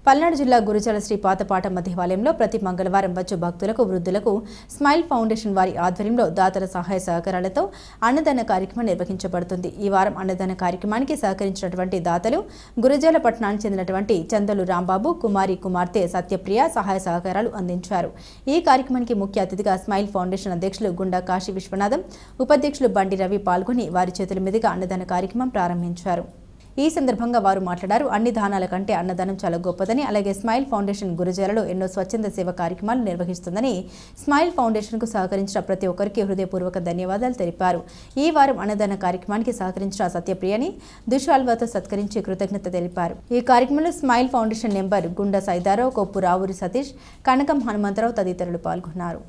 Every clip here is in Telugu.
పల్నాడు జిల్లా గురుజాల శ్రీ పాతపాటమ్మ దేవాలయంలో ప్రతి మంగళవారం వచ్చు భక్తులకు వృద్ధులకు స్మైల్ ఫౌండేషన్ వారి ఆధ్వర్యంలో దాతల సహాయ సహకారాలతో అన్నదాన కార్యక్రమం నిర్వహించబడుతుంది. ఈ వారం అన్నదాన కార్యక్రమానికి సహకరించినటువంటి దాతలు గురుజాల పట్టణానికి చెందినటువంటి చందలు రాంబాబు, కుమార్తె సత్యప్రియ సహాయ సహకారాలు అందించారు. ఈ కార్యక్రమానికి ముఖ్య అతిథిగా స్మైల్ ఫౌండేషన్ అధ్యక్షులు గుండా కాశీ విశ్వనాథం, ఉపాధ్యక్షులు బండి రవి పాల్గొని వారి చేతుల మీదుగా అన్నదాన కార్యక్రమం ప్రారంభించారు. ఈ సందర్భంగా వారు మాట్లాడారు. అన్ని దానాల కంటే అన్నదానం చాలా గొప్పదని, అలాగే స్మైల్ ఫౌండేషన్ గురుజాలలో ఎన్నో స్వచ్ఛంద సేవ కార్యక్రమాలు నిర్వహిస్తుందని, స్మైల్ ఫౌండేషన్కు సహకరించిన ప్రతి ఒక్కరికి హృదయపూర్వక ధన్యవాదాలు తెలిపారు. ఈ వారం అన్నదాన కార్యక్రమానికి సహకరించిన సత్యప్రియని దుశాల్వాతో సత్కరించి కృతజ్ఞత తెలిపారు. ఈ కార్యక్రమంలో స్మైల్ ఫౌండేషన్ నెంబర్ గుండా సైదారావు, కొప్పు రావూరి సతీష్, కనకం హనుమంతరావు తదితరులు పాల్గొన్నారు.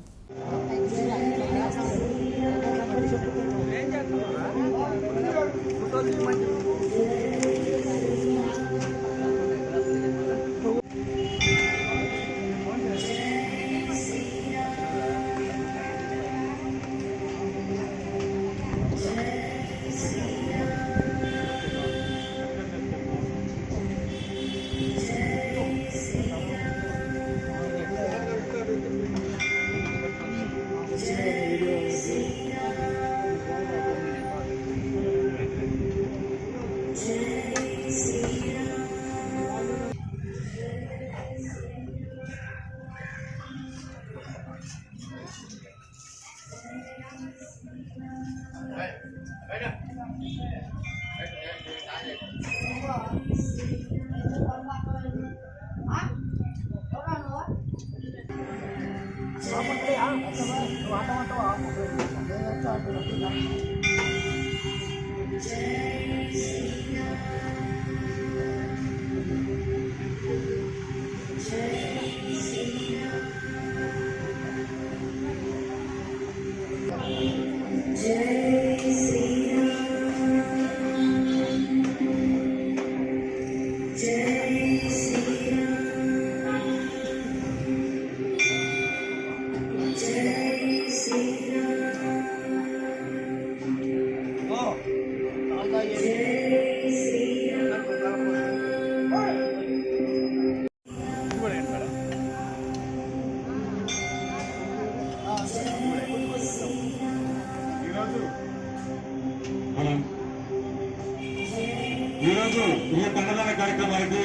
ఈరోజు ఈ అన్నదాన కార్యక్రమానికి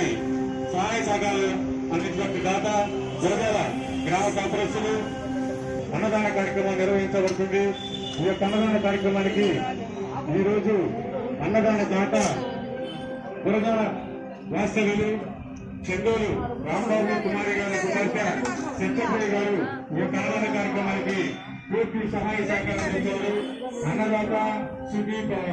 సహాయ సహకారాలు అందించినటువంటి దాత గురజాల గ్రామ కాంగ్రెస్లు అన్నదాన కార్యక్రమం నిర్వహించబడుతుంది. ఈ యొక్క అన్నదాన కార్యక్రమానికి ఈరోజు అన్నదాన దాత గురజాల వాస్తవ్యులు చందోలు రాంబాబు కుమారి గారి కుమార్తె సత్యప్రియ గారు ఈ యొక్క అన్నదాన కార్యక్రమానికి పూర్తి సహాయ సహకారం అందించారు. అన్నదాత సుఖీ భవ.